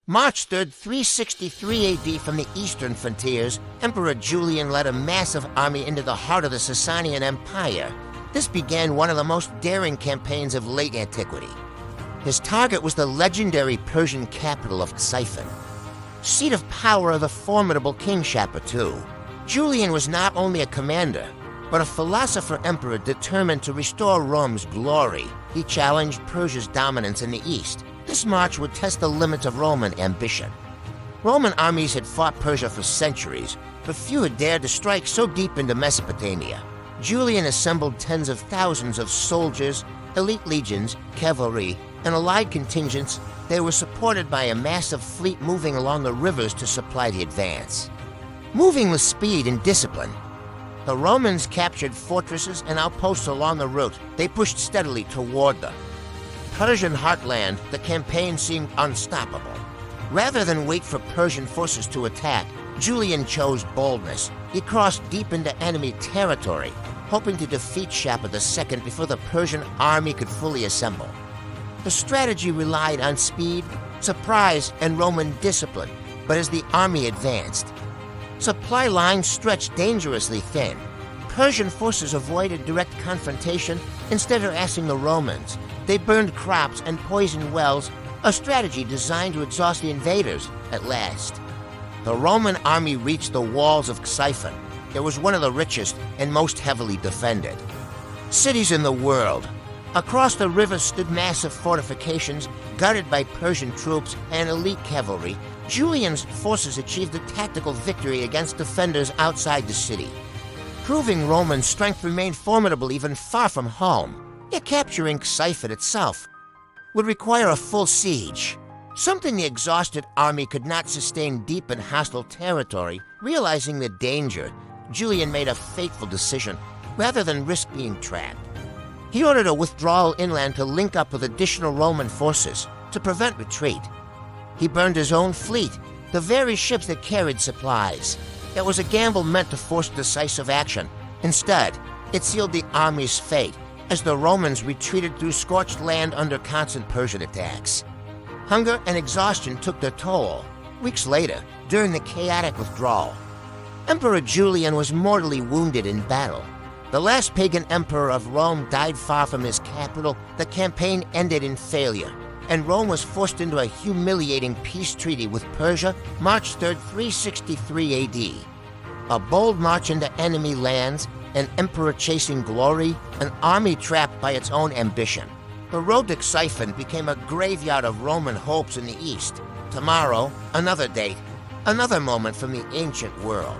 March 3rd, 363 AD, from the eastern frontiers, Emperor Julian led a massive army into the heart of the Sasanian Empire. This began one of the most daring campaigns of late antiquity. His target was the legendary Persian capital of Ctesiphon, seat of power of the formidable King Shapur II. Julian was not only a commander, but a philosopher emperor determined to restore Rome's glory. He challenged Persia's dominance in the east. This march would test the limits of Roman ambition. Roman armies had fought Persia for centuries, but few had dared to strike so deep into Mesopotamia. Julian assembled tens of thousands of soldiers, elite legions, cavalry, and allied contingents. They were supported by a massive fleet moving along the rivers to supply the advance. Moving with speed and discipline, the Romans captured fortresses and outposts along the route. They pushed steadily toward them. Persian heartland, the campaign seemed unstoppable. Rather than wait for Persian forces to attack, Julian chose boldness. He crossed deep into enemy territory, hoping to defeat Shapur II before the Persian army could fully assemble. The strategy relied on speed, surprise, and Roman discipline, but as the army advanced, supply lines stretched dangerously thin. Persian forces avoided direct confrontation, instead harassing the Romans. They burned crops and poisoned wells, a strategy designed to exhaust the invaders at last. The Roman army reached the walls of Ctesiphon. It was one of the richest and most heavily defended cities in the world. Across the river stood massive fortifications guarded by Persian troops and elite cavalry. Julian's forces achieved a tactical victory against defenders outside the city, proving Roman strength remained formidable even far from home. Yet capturing Ctesiphon itself would require a full siege, something the exhausted army could not sustain deep in hostile territory. Realizing the danger, Julian made a fateful decision. Rather than risk being trapped, he ordered a withdrawal inland to link up with additional Roman forces to prevent retreat. He burned his own fleet, the very ships that carried supplies. It was a gamble meant to force decisive action. Instead, it sealed the army's fate as the Romans retreated through scorched land under constant Persian attacks. Hunger and exhaustion took their toll. Weeks later, during the chaotic withdrawal, Emperor Julian was mortally wounded in battle. The last pagan emperor of Rome died far from his capital. The campaign ended in failure, and Rome was forced into a humiliating peace treaty with Persia, March 3rd, 363 AD. A bold march into enemy lands, an emperor chasing glory, an army trapped by its own ambition. The road to Ctesiphon became a graveyard of Roman hopes in the east. Tomorrow, another date, another moment from the ancient world.